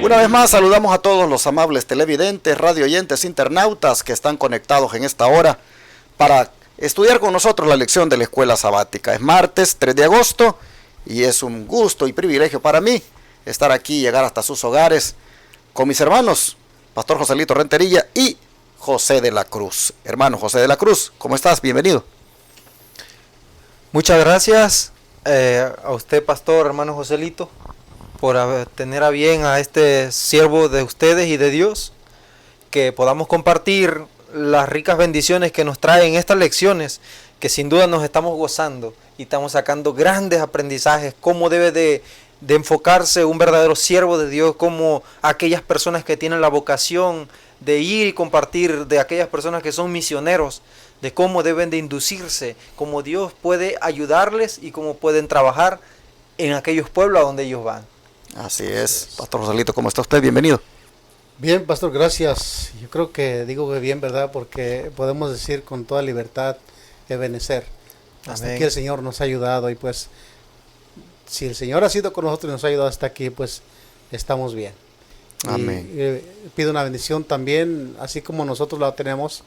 Una vez más saludamos a todos los amables televidentes, radioyentes, internautas que están conectados en esta hora para estudiar con nosotros la lección de la escuela sabática. Es martes 3 de agosto y es un gusto y privilegio para mí estar aquí y llegar hasta sus hogares con mis hermanos, Pastor Joselito Renterilla y José de la Cruz. Hermano José de la Cruz, ¿cómo estás? Bienvenido. Muchas gracias a usted, Pastor, hermano Joselito, por tener a bien a este siervo de ustedes y de Dios, que podamos compartir las ricas bendiciones que nos traen estas lecciones, que sin duda nos estamos gozando y estamos sacando grandes aprendizajes, cómo debe de enfocarse un verdadero siervo de Dios, como aquellas personas que tienen la vocación de ir y compartir, de aquellas personas que son misioneros, de cómo deben de inducirse, cómo Dios puede ayudarles y cómo pueden trabajar en aquellos pueblos a donde ellos van. Así es. Pastor Joselito, ¿cómo está usted? Bienvenido. Bien, Pastor, gracias. Yo creo que digo que bien, ¿verdad? Porque podemos decir con toda libertad Ebenezer. Hasta Amén. aquí el Señor nos ha ayudado y pues si el Señor ha sido con nosotros y nos ha ayudado hasta aquí, pues estamos bien. Amén. Y pido una bendición también, así como nosotros la tenemos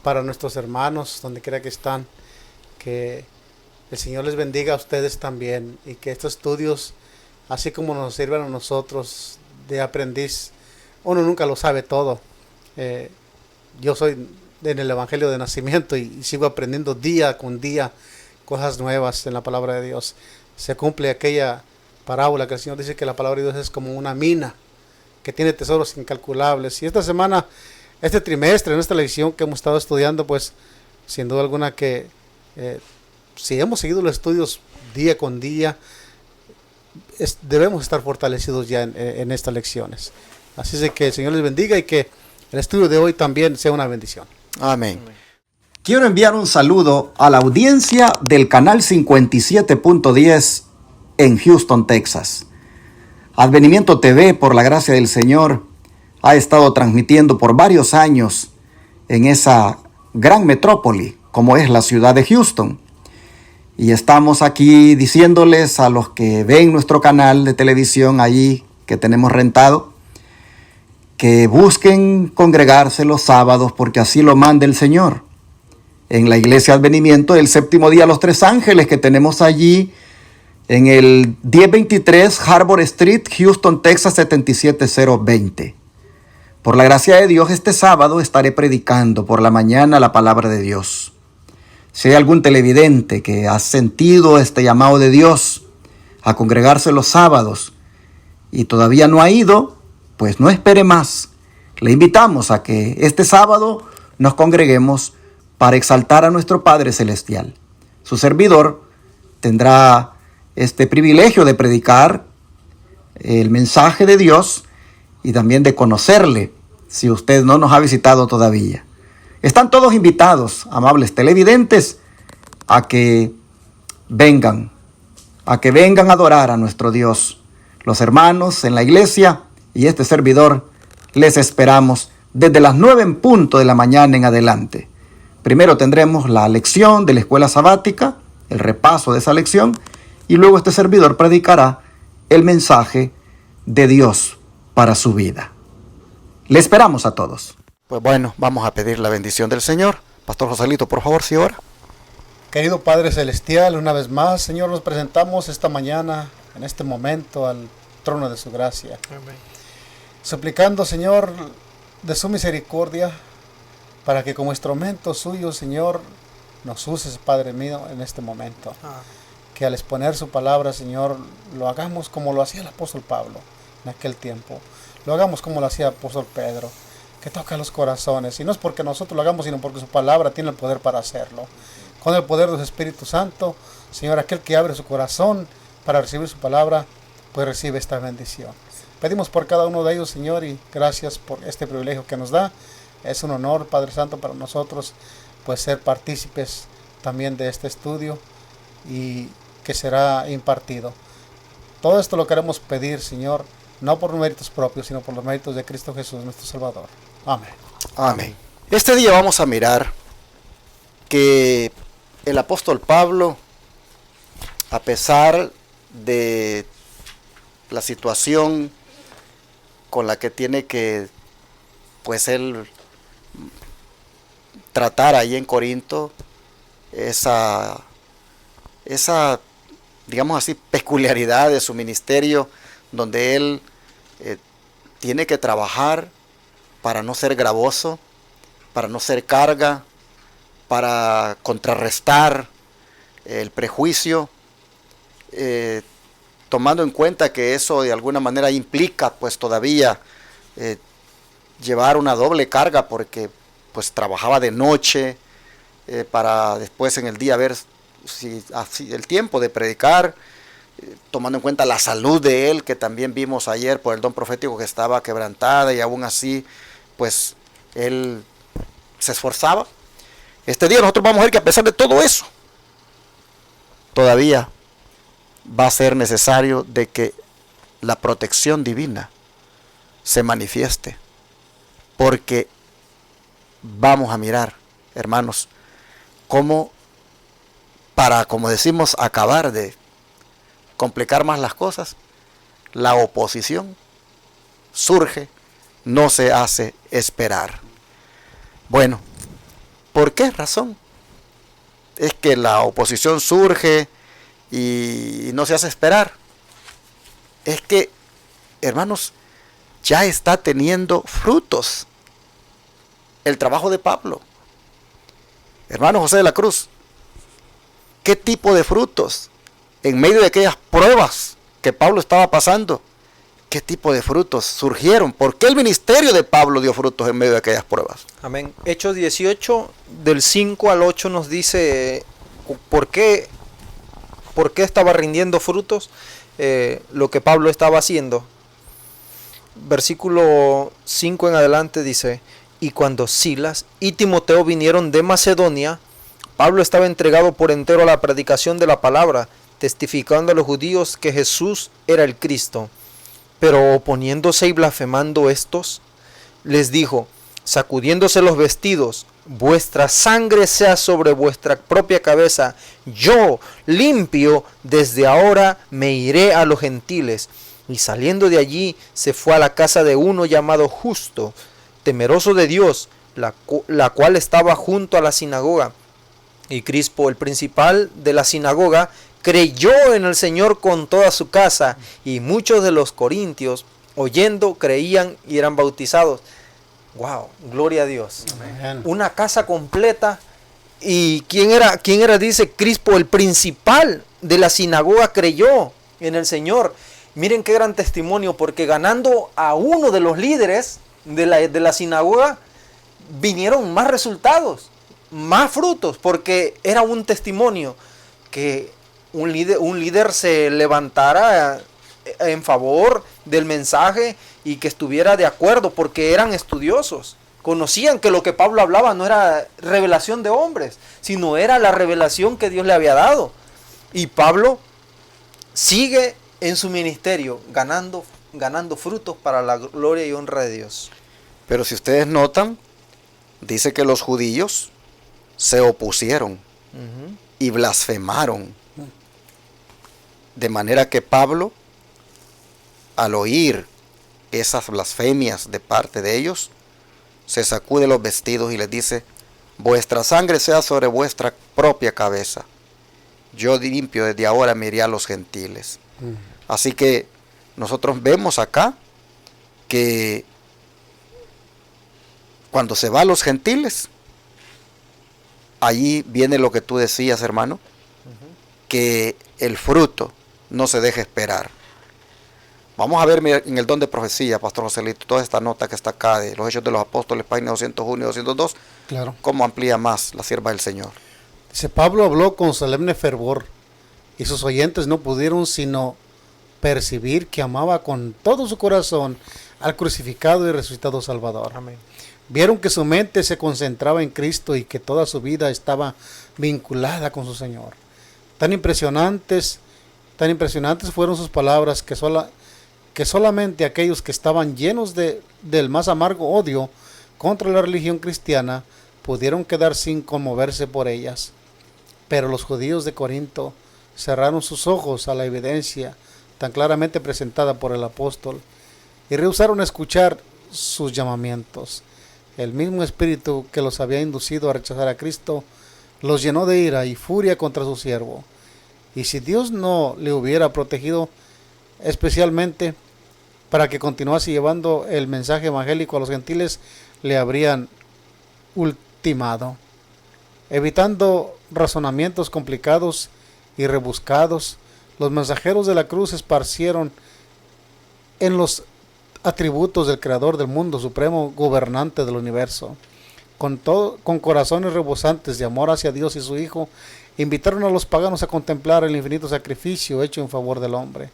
para nuestros hermanos, donde quiera que están, que el Señor les bendiga a ustedes también y que estos estudios, así como nos sirven a nosotros de aprendiz, uno nunca lo sabe todo. Yo soy en el Evangelio de Nacimiento y sigo aprendiendo día con día cosas nuevas en la palabra de Dios. Se cumple aquella parábola que el Señor dice que la palabra de Dios es como una mina que tiene tesoros incalculables. Y esta semana, este trimestre, en esta lección que hemos estado estudiando, pues sin duda alguna que si hemos seguido los estudios día con día, debemos estar fortalecidos ya en estas lecciones. Así es de que el Señor les bendiga y que el estudio de hoy también sea una bendición. Amén. Quiero enviar un saludo a la audiencia del canal 57.10 en Houston, Texas. Advenimiento TV, por la gracia del Señor, ha estado transmitiendo por varios años en esa gran metrópoli como es la ciudad de Houston. Y estamos aquí diciéndoles a los que ven nuestro canal de televisión ahí que tenemos rentado, que busquen congregarse los sábados porque así lo manda el Señor. En la iglesia Advenimiento, el séptimo día, los tres ángeles que tenemos allí en el 1023 Harbor Street, Houston, Texas 77020. Por la gracia de Dios, este sábado estaré predicando por la mañana la palabra de Dios. Si hay algún televidente que ha sentido este llamado de Dios a congregarse los sábados y todavía no ha ido, pues no espere más. Le invitamos a que este sábado nos congreguemos para exaltar a nuestro Padre Celestial. Su servidor tendrá este privilegio de predicar el mensaje de Dios y también de conocerle, si usted no nos ha visitado todavía. Están todos invitados, amables televidentes, a que vengan a adorar a nuestro Dios. Los hermanos en la iglesia y este servidor les esperamos desde las 9 en punto de la mañana en adelante. Primero tendremos la lección de la escuela sabática, el repaso de esa lección, y luego este servidor predicará el mensaje de Dios para su vida. Le esperamos a todos. Pues bueno, vamos a pedir la bendición del Señor. Pastor Joselito, por favor, si ora. Querido Padre Celestial, una vez más, Señor, nos presentamos esta mañana, en este momento, al trono de su gracia. Amén. Suplicando, Señor, de su misericordia, para que como instrumento suyo, Señor, nos uses, Padre mío, en este momento. Que al exponer su palabra, Señor, lo hagamos como lo hacía el apóstol Pablo en aquel tiempo. Lo hagamos como lo hacía el apóstol Pedro, que toca los corazones. Y no es porque nosotros lo hagamos, sino porque su palabra tiene el poder para hacerlo. Con el poder de su Espíritu Santo, Señor, aquel que abre su corazón para recibir su palabra, pues recibe esta bendición. Pedimos por cada uno de ellos, Señor, y gracias por este privilegio que nos da. Es un honor, Padre Santo, para nosotros, pues ser partícipes también de este estudio y que será impartido. Todo esto lo queremos pedir, Señor, no por méritos propios, sino por los méritos de Cristo Jesús, nuestro Salvador. Amén. Amén. Este día vamos a mirar que el apóstol Pablo, a pesar de la situación con la que tiene que, pues él tratar ahí en Corinto esa, digamos así, peculiaridad de su ministerio, donde él tiene que trabajar para no ser gravoso, para no ser carga, para contrarrestar el prejuicio, tomando en cuenta que eso de alguna manera implica pues todavía llevar una doble carga, porque pues trabajaba de noche para después en el día ver si el tiempo de predicar, tomando en cuenta la salud de él, que también vimos ayer por el don profético que estaba quebrantada, y aún así pues él se esforzaba. Este día nosotros vamos a ver que a pesar de todo eso, todavía va a ser necesario de que la protección divina se manifieste, porque vamos a mirar, hermanos, cómo para, como decimos, acabar de complicar más las cosas, la oposición surge, no se hace esperar. Bueno, ¿por qué razón es que la oposición surge y no se hace esperar? Es que, hermanos, ya está teniendo frutos el trabajo de Pablo. Hermano José de la Cruz, ¿qué tipo de frutos en medio de aquellas pruebas que Pablo estaba pasando? ¿Qué tipo de frutos surgieron? ¿Por qué el ministerio de Pablo dio frutos en medio de aquellas pruebas? Amén. Hechos 18, del 5 al 8 nos dice por qué estaba rindiendo frutos lo que Pablo estaba haciendo. Versículo 5 en adelante dice: y cuando Silas y Timoteo vinieron de Macedonia, Pablo estaba entregado por entero a la predicación de la palabra, testificando a los judíos que Jesús era el Cristo. Pero oponiéndose y blasfemando estos, les dijo, sacudiéndose los vestidos: vuestra sangre sea sobre vuestra propia cabeza. Yo, limpio, desde ahora me iré a los gentiles. Y saliendo de allí, se fue a la casa de uno llamado Justo, temeroso de Dios, la cual estaba junto a la sinagoga. Y Crispo, el principal de la sinagoga, creyó en el Señor con toda su casa, y muchos de los corintios, oyendo, creían y eran bautizados. Wow, gloria a Dios. Amén. Una casa completa. ¿Y quién era? Dice Crispo, el principal de la sinagoga, creyó en el Señor. Miren qué gran testimonio, porque ganando a uno de los líderes de la sinagoga, vinieron más resultados, más frutos, porque era un testimonio que un líder se levantara en favor del mensaje y que estuviera de acuerdo, porque eran estudiosos. Conocían que lo que Pablo hablaba no era revelación de hombres, sino era la revelación que Dios le había dado. Y Pablo sigue en su ministerio ganando frutos para la gloria y honra de Dios. Pero si ustedes notan, dice que los judíos se opusieron y blasfemaron. De manera que Pablo, al oír esas blasfemias de parte de ellos, se sacude los vestidos y les dice: vuestra sangre sea sobre vuestra propia cabeza. Yo limpio, desde ahora me iré a los gentiles. Así que nosotros vemos acá que cuando se va a los gentiles, allí viene lo que tú decías, hermano, que el fruto no se deja esperar. Vamos a ver en el don de profecía, Pastor Joselito, toda esta nota que está acá de los Hechos de los Apóstoles, página 201 y 202, Claro. cómo amplía más la sierva del Señor. Dice, Pablo habló con solemne fervor, y sus oyentes no pudieron sino percibir que amaba con todo su corazón al crucificado y resucitado Salvador. Amén. Vieron que su mente se concentraba en Cristo y que toda su vida estaba vinculada con su Señor. Tan impresionantes fueron sus palabras que solamente aquellos que estaban llenos del más amargo odio contra la religión cristiana pudieron quedar sin conmoverse por ellas. Pero los judíos de Corinto cerraron sus ojos a la evidencia tan claramente presentada por el apóstol y rehusaron escuchar sus llamamientos. El mismo espíritu que los había inducido a rechazar a Cristo los llenó de ira y furia contra su siervo. Y si Dios no le hubiera protegido especialmente para que continuase llevando el mensaje evangélico a los gentiles, le habrían ultimado. Evitando razonamientos complicados y rebuscados, los mensajeros de la cruz esparcieron en los atributos del Creador del mundo supremo, gobernante del universo. Con corazones rebosantes de amor hacia Dios y su Hijo, invitaron a los paganos a contemplar el infinito sacrificio hecho en favor del hombre.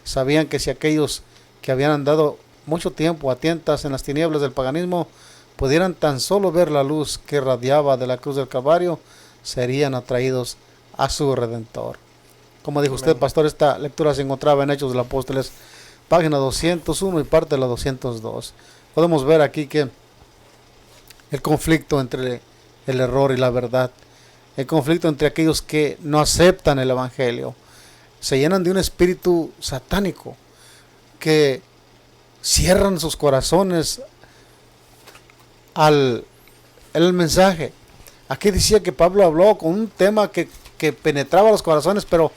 Sabían que si aquellos que habían andado mucho tiempo a tientas en las tinieblas del paganismo pudieran tan solo ver la luz que radiaba de la cruz del Calvario, serían atraídos a su Redentor. Como dijo usted, pastor, esta lectura se encontraba en Hechos de los Apóstoles, página 201 y parte de la 202. Podemos ver aquí que el conflicto entre el error y la verdad, el conflicto entre aquellos que no aceptan el Evangelio, se llenan de un espíritu satánico, que cierran sus corazones al mensaje. Aquí decía que Pablo habló con un tema que penetraba los corazones, pero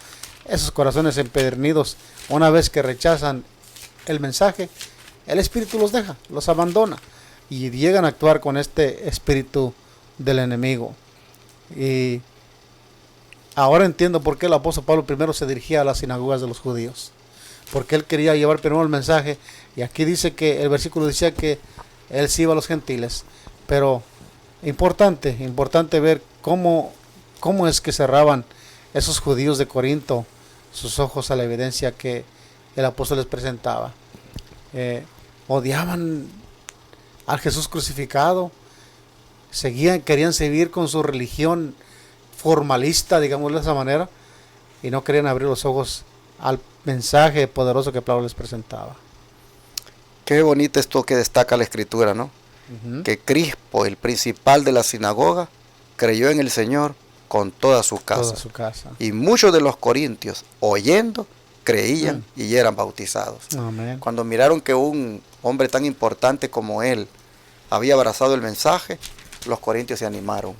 esos corazones empedernidos, una vez que rechazan el mensaje, el espíritu los deja, los abandona, y llegan a actuar con este espíritu del enemigo. Y ahora entiendo por qué el apóstol Pablo primero se dirigía a las sinagogas de los judíos, porque él quería llevar primero el mensaje. Y aquí dice que el versículo decía que él sí iba a los gentiles, pero importante ver cómo es que cerraban esos judíos de Corinto sus ojos a la evidencia que el apóstol les presentaba. Odiaban al Jesús crucificado, querían seguir con su religión formalista, digámoslo de esa manera, y no querían abrir los ojos al mensaje poderoso que Pablo les presentaba. Qué bonito esto que destaca la Escritura, ¿no? Que Crispo, el principal de la sinagoga, creyó en el Señor con toda su casa. Y muchos de los corintios, oyendo, creían y eran bautizados. Amén. Cuando miraron que un hombre tan importante como él había abrazado el mensaje, los corintios se animaron.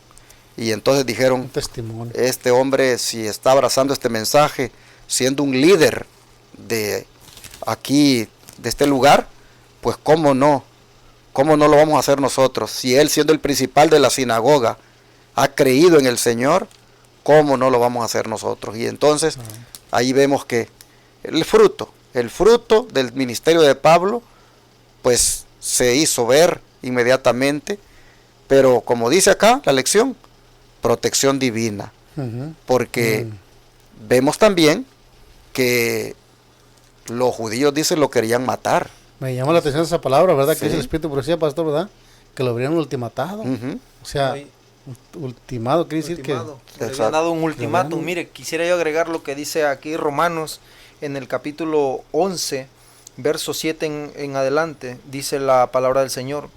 Y entonces dijeron, este hombre, si está abrazando este mensaje, siendo un líder de aquí, de este lugar, pues cómo no lo vamos a hacer nosotros. Si él, siendo el principal de la sinagoga, ha creído en el Señor, cómo no lo vamos a hacer nosotros. Y entonces ahí vemos que el fruto del ministerio de Pablo, pues se hizo ver inmediatamente, pero como dice acá la lección, protección divina, porque vemos también que los judíos, dicen, lo querían matar. Me llama la atención esa palabra, ¿verdad? Sí. Que es el espíritu de profecía, pastor, ¿verdad? Que lo habrían ultimatado. O sea, ultimado quiere decir que le habían dado un ultimátum. Mire, quisiera yo agregar lo que dice aquí Romanos en el capítulo 11, verso 7 en adelante. Dice la palabra del Señor,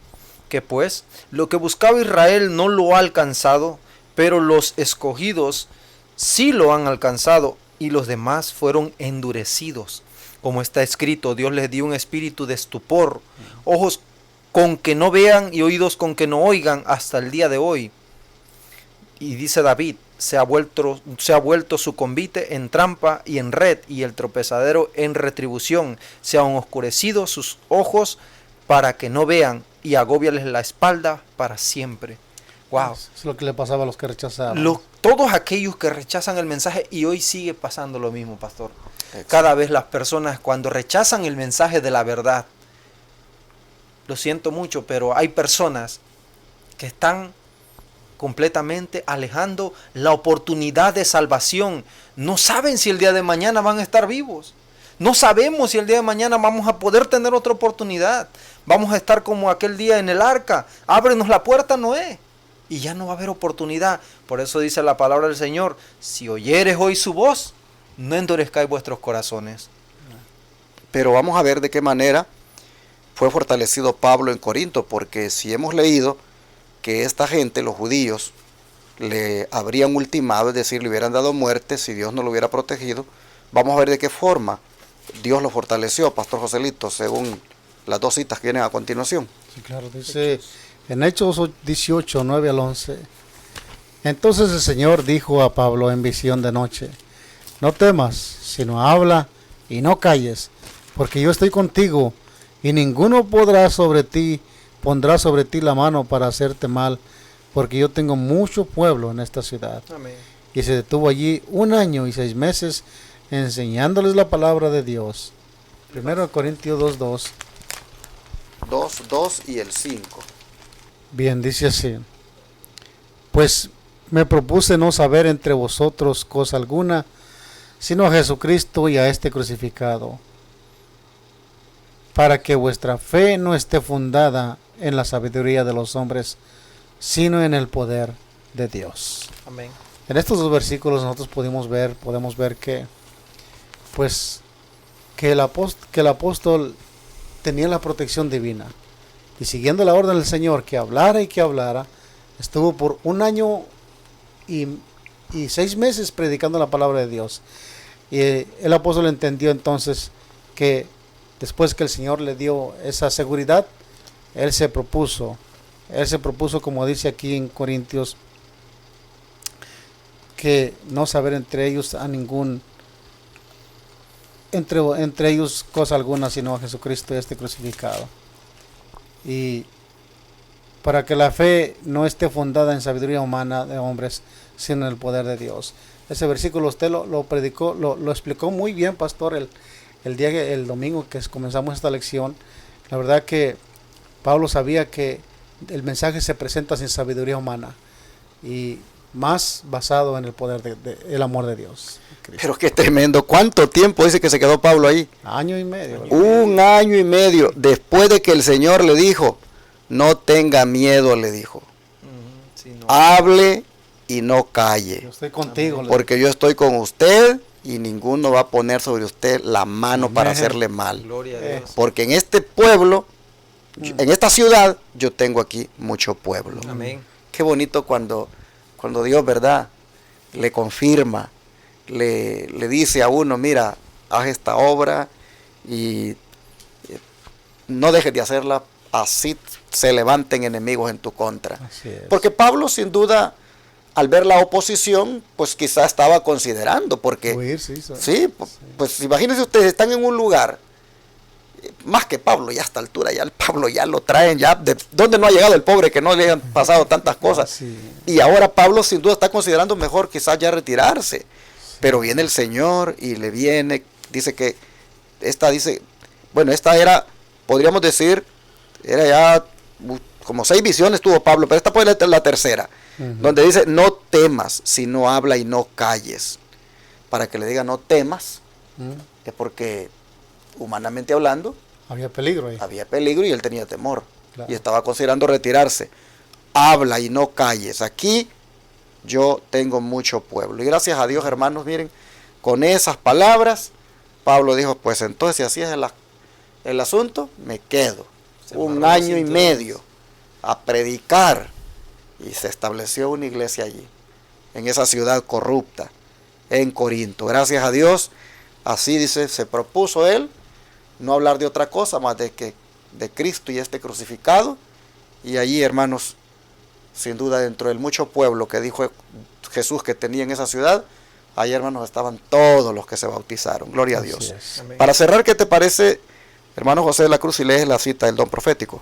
que pues lo que buscaba Israel no lo ha alcanzado, pero los escogidos sí lo han alcanzado, y los demás fueron endurecidos. Como está escrito, Dios les dio un espíritu de estupor, ojos con que no vean y oídos con que no oigan hasta el día de hoy. Y dice David, se ha vuelto su convite en trampa y en red, y el tropezadero en retribución. Se han oscurecido sus ojos para que no vean, y agóbiales la espalda para siempre. Wow. Es lo que le pasaba a los que rechazaban. Todos aquellos que rechazan el mensaje, y hoy sigue pasando lo mismo, pastor. Cada vez las personas, cuando rechazan el mensaje de la verdad, lo siento mucho, pero hay personas que están completamente alejando la oportunidad de salvación. No saben si el día de mañana van a estar vivos. No sabemos si el día de mañana vamos a poder tener otra oportunidad. Vamos a estar como aquel día en el arca. Ábrenos la puerta, Noé, y ya no va a haber oportunidad. Por eso dice la palabra del Señor, si oyeres hoy su voz, no endurezcáis vuestros corazones. Pero vamos a ver de qué manera fue fortalecido Pablo en Corinto, porque si hemos leído que esta gente, los judíos, le habrían ultimado, es decir, le hubieran dado muerte si Dios no lo hubiera protegido, vamos a ver de qué forma Dios lo fortaleció, Pastor Joselito, según las dos citas que vienen a continuación. Sí, claro, dice en Hechos 18, 9 al 11. Entonces el Señor dijo a Pablo en visión de noche: no temas, sino habla y no calles, porque yo estoy contigo, y ninguno pondrá sobre ti la mano para hacerte mal, porque yo tengo mucho pueblo en esta ciudad. Amén. Y se detuvo allí 1 año y 6 meses enseñándoles la palabra de Dios. 1 Corintios 2:2. 2 y el 5. Bien, dice así: pues me propuse no saber entre vosotros cosa alguna, sino a Jesucristo y a este crucificado, para que vuestra fe no esté fundada en la sabiduría de los hombres, sino en el poder de Dios. Amén. En estos dos versículos nosotros podemos ver que pues que el apóstol tenía la protección divina, y siguiendo la orden del Señor que hablara y que hablara, estuvo por 1 año y 6 meses predicando la palabra de Dios. Y el apóstol entendió entonces que después que el Señor le dio esa seguridad, él se propuso, como dice aquí en Corintios, que no saber entre ellos a ningún, entre ellos cosa alguna, sino a Jesucristo y a este crucificado. Y para que la fe no esté fundada en sabiduría humana de hombres, sino en el poder de Dios. Ese versículo usted lo predicó, lo explicó muy bien, pastor, el domingo que comenzamos esta lección. La verdad que Pablo sabía que el mensaje se presenta sin sabiduría humana, y más basado en el poder el amor de Dios. Cristo. Pero qué tremendo. ¿Cuánto tiempo dice que se quedó Pablo ahí? 1 año y medio. 1 año y medio. Después de que el Señor le dijo, no tenga miedo, le dijo. Sí, no. Hable y no calle. Yo estoy contigo. Porque yo estoy con usted y ninguno va a poner sobre usted la mano para hacerle mal. Gloria a Dios. Porque en este pueblo, en esta ciudad, yo tengo aquí mucho pueblo. Amén. Qué bonito cuando Dios, ¿verdad?, le confirma, le dice a uno, mira, haz esta obra y no dejes de hacerla, así se levanten enemigos en tu contra. Así es. Porque Pablo, sin duda, al ver la oposición, pues quizá estaba considerando, porque Huir, sí, pues imagínense ustedes, están en un lugar, más que Pablo, ya a esta altura, ya el Pablo ya lo traen, ya de dónde no ha llegado el pobre, que no le han pasado tantas cosas. Sí. Y ahora Pablo sin duda está considerando mejor quizás ya retirarse. Sí. Pero viene el Señor y le viene, dice que esta era, podríamos decir, era ya como 6 visiones tuvo Pablo, pero esta puede ser la tercera, donde dice, no temas, sino habla y no calles. Para que le diga no temas, es porque humanamente hablando, había peligro ahí. Había peligro y él tenía temor. Claro. Y estaba considerando retirarse. Habla y no calles. Aquí yo tengo mucho pueblo. Y gracias a Dios, hermanos, miren, con esas palabras, Pablo dijo, pues entonces si así es el asunto, me quedo. 1 año y medio a predicar. Y se estableció una iglesia allí, en esa ciudad corrupta, en Corinto. Gracias a Dios, así dice, se propuso él, no hablar de otra cosa más de Cristo y este crucificado. Y allí, hermanos, sin duda dentro del mucho pueblo que dijo Jesús que tenía en esa ciudad, allí, hermanos, estaban todos los que se bautizaron. Gloria a Dios. Para cerrar, ¿qué te parece, hermano José de la Cruz, si lees la cita del don profético?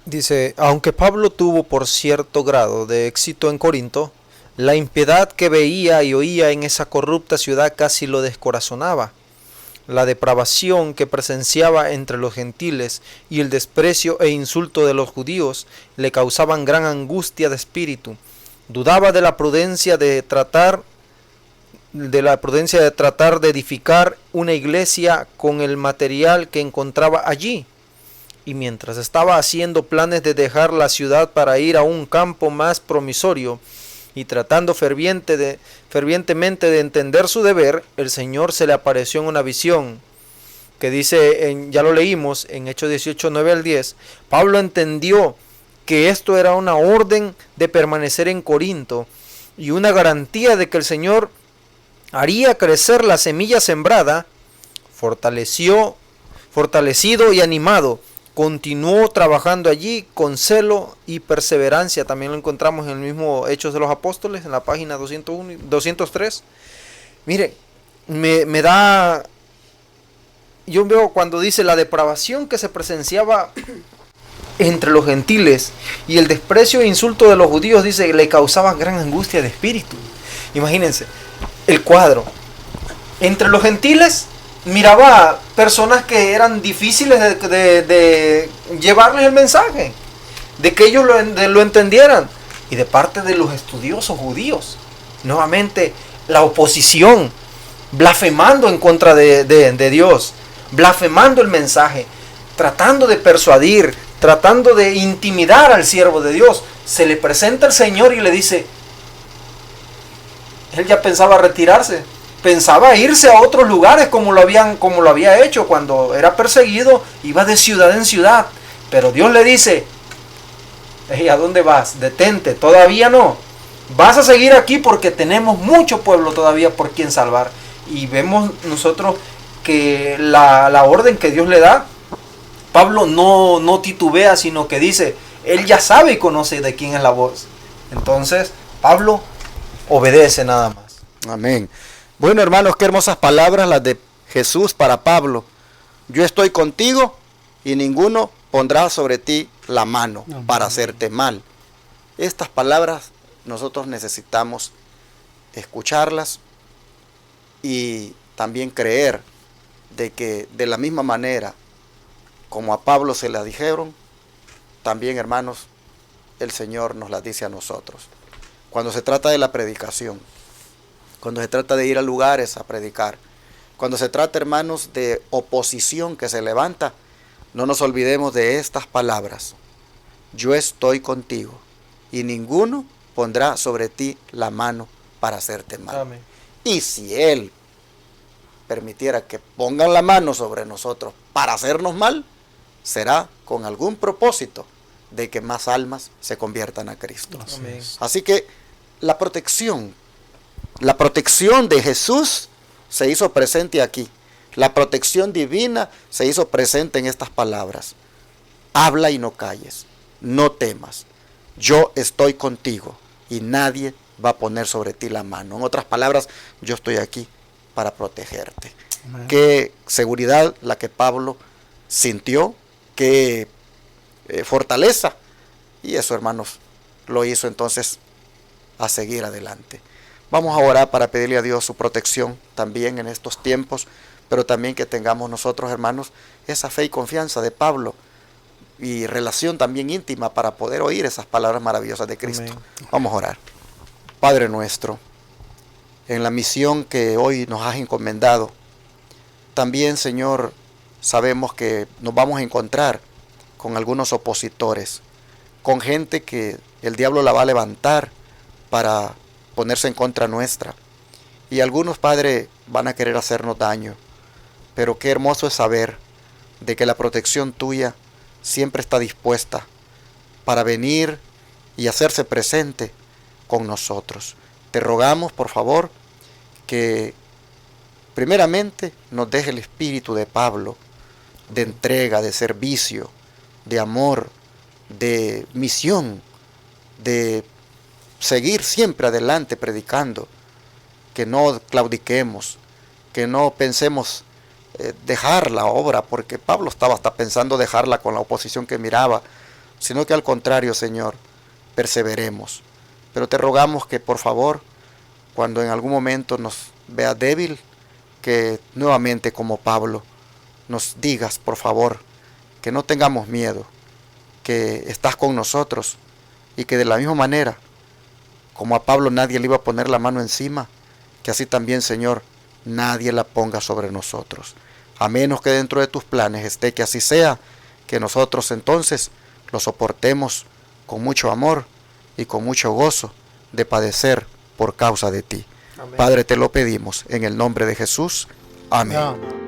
Dice, aunque Pablo tuvo por cierto grado de éxito en Corinto, la impiedad que veía y oía en esa corrupta ciudad casi lo descorazonaba. La depravación que presenciaba entre los gentiles y el desprecio e insulto de los judíos le causaban gran angustia de espíritu. Dudaba de la prudencia de tratar de edificar una iglesia con el material que encontraba allí. Y mientras estaba haciendo planes de dejar la ciudad para ir a un campo más promisorio y tratando fervientemente de entender su deber, el Señor se le apareció en una visión que dice, ya lo leímos en Hechos 18, 9 al 10, Pablo entendió que esto era una orden de permanecer en Corinto y una garantía de que el Señor haría crecer la semilla sembrada. fortalecido y animado, continuó trabajando allí con celo y perseverancia. También lo encontramos en el mismo Hechos de los Apóstoles, en la página 203. Mire, me da... Yo veo cuando dice la depravación que se presenciaba entre los gentiles y el desprecio e insulto de los judíos, dice que le causaba gran angustia de espíritu. Imagínense el cuadro. Entre los gentiles miraba personas que eran difíciles de llevarles el mensaje, de que ellos lo entendieran. Y de parte de los estudiosos judíos, nuevamente la oposición, blasfemando en contra de Dios, blasfemando el mensaje, tratando de persuadir, tratando de intimidar al siervo de Dios. Se le presenta el Señor y le dice, él ya pensaba retirarse, pensaba irse a otros lugares como lo había hecho cuando era perseguido, iba de ciudad en ciudad. Pero Dios le dice, hey, ¿a dónde vas? Detente, todavía no. Vas a seguir aquí porque tenemos mucho pueblo todavía por quien salvar. Y vemos nosotros que la orden que Dios le da, Pablo no titubea, sino que dice, él ya sabe y conoce de quién es la voz. Entonces, Pablo obedece nada más. Amén. Bueno, hermanos, qué hermosas palabras las de Jesús para Pablo. Yo estoy contigo y ninguno pondrá sobre ti la mano para hacerte mal. Estas palabras nosotros necesitamos escucharlas y también creer de que de la misma manera como a Pablo se las dijeron, también, hermanos, el Señor nos las dice a nosotros. Cuando se trata de la predicación, cuando se trata de ir a lugares a predicar, cuando se trata, hermanos, de oposición que se levanta, no nos olvidemos de estas palabras. Yo estoy contigo y ninguno pondrá sobre ti la mano para hacerte mal. Amén. Y si Él permitiera que pongan la mano sobre nosotros para hacernos mal, será con algún propósito de que más almas se conviertan a Cristo. Amén. Así que la protección de Jesús se hizo presente aquí. La protección divina se hizo presente en estas palabras. Habla y no calles, no temas. Yo estoy contigo y nadie va a poner sobre ti la mano. En otras palabras, yo estoy aquí para protegerte. Amén. Qué seguridad la que Pablo sintió, qué fortaleza. Y eso, hermanos, lo hizo entonces a seguir adelante. Vamos a orar para pedirle a Dios su protección también en estos tiempos, pero también que tengamos nosotros, hermanos, esa fe y confianza de Pablo y relación también íntima para poder oír esas palabras maravillosas de Cristo. Amén. Vamos a orar. Padre nuestro, en la misión que hoy nos has encomendado, también, Señor, sabemos que nos vamos a encontrar con algunos opositores, con gente que el diablo la va a levantar para ponerse en contra nuestra. Y algunos, Padre, van a querer hacernos daño. Pero qué hermoso es saber de que la protección tuya siempre está dispuesta para venir y hacerse presente con nosotros. Te rogamos, por favor, que primeramente nos deje el espíritu de Pablo, de entrega, de servicio, de amor, de misión, de seguir siempre adelante predicando, que no claudiquemos, que no pensemos dejar la obra, porque Pablo estaba hasta pensando dejarla con la oposición que miraba, sino que al contrario, Señor, perseveremos. Pero te rogamos que por favor, cuando en algún momento nos veas débil, que nuevamente como Pablo nos digas, por favor, que no tengamos miedo, que estás con nosotros y que de la misma manera, como a Pablo nadie le iba a poner la mano encima, que así también, Señor, nadie la ponga sobre nosotros. A menos que dentro de tus planes esté que así sea, que nosotros entonces lo soportemos con mucho amor y con mucho gozo de padecer por causa de ti. Amén. Padre, te lo pedimos en el nombre de Jesús. Amén.